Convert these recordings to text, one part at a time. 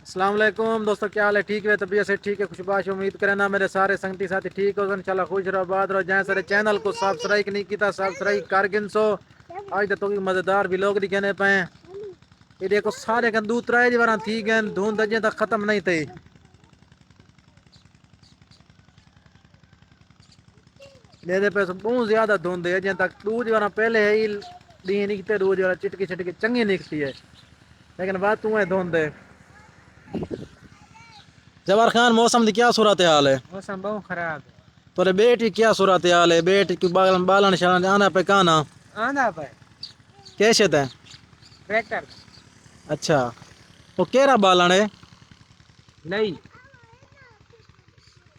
अस्सलाम वालेकुम दोस्तों, क्या हाल है? ठीक है, तबीयत से ठीक है, खुशबाश। उम्मीद करें ना मेरे सारे संगती साथी ठीक हो इंशाल्लाह, खुश रहो, आबाद रहो। जैसे सारे चैनल को सब्सक्राइब नहीं किया, सब्सक्राइब कर गिनसो। आज तो मजेदार भी लोग दिखने पे। ये देखो सारे दूध त्राई बार थी गए, धुंध अजे तक खत्म नहीं थी। मेरे पे बहुत ज्यादा धुंध है अजे तक। दूध वाला पहले है दी निकते, दूध वाला चिटकी चिटकी चंगी निकती है, लेकिन बात तू है धुंध है। जबर खान, मौसम की क्या सूरत हाल है? मौसम बहुत खराब है। तोरे बेटी क्या सूरत हाल है? बेटी की बालन शालन आना पे काना आंधा पे कैसे थे? ट्रैक्टर अच्छा, वो केरा बालन है? नहीं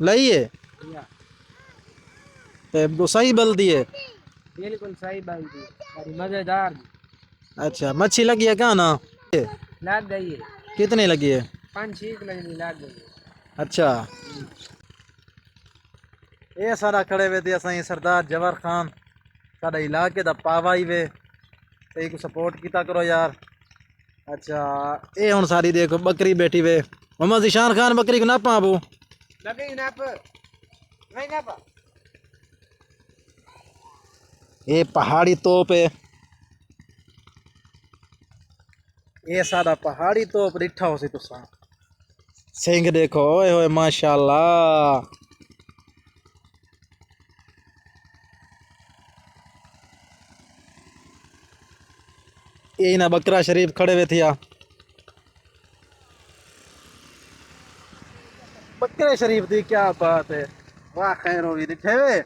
लई है? या ते वो सही बल्दी है? बिल्कुल सही बात दी, बड़ी मजेदार दी। अच्छा, मच्छी लगी है क्या ना? लाग गई है, कितनी लगी है? 5-6 किलो लाग गई है। अच्छा, ये सारा खड़े हुए थे असाई सरदार जबर खान, साडा इलाके दा पावा ही वे, सही को सपोर्ट किया करो यार। अच्छा, ये हुन सारी देखो बकरी बैठी वे। मोहम्मद ईशान खान बकरी को ना पाबू लगे ना पर नहीं ना पर ये पहाड़ी तोप है। ये सारा पहाड़ी तोप डिठा हो सी तुसा। सिंह देखो, ओए होए माशाल्लाह। ये ना बकरा शरीफ खड़े हुए थे। बकरे शरीफ दी क्या बात है, वाह खैर होगी दिखे हुए।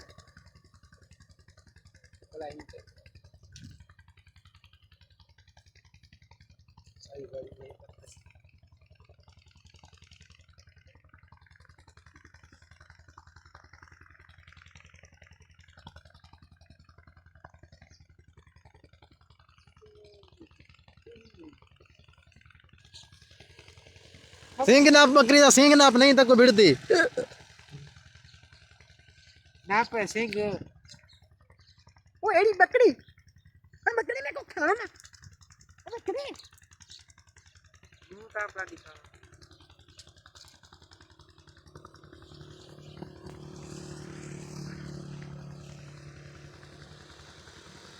सिंह नाप बकरी का सिंह नाप नहीं तक को भिड़ती। ना पे सिंह वो एड़ी बकरी, मैं बकरी में को खाना बकरी मुंह का अपना दिखा।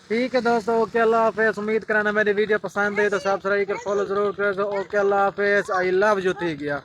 ठीक है दोस्तों, ओके अल्लाह हाफिज। उम्मीद कराना मेरी वीडियो पसंद है तो सब्सक्राइब कर फॉलो जरूर कर। Okay Allah Hafiz, I love you. ठीक है।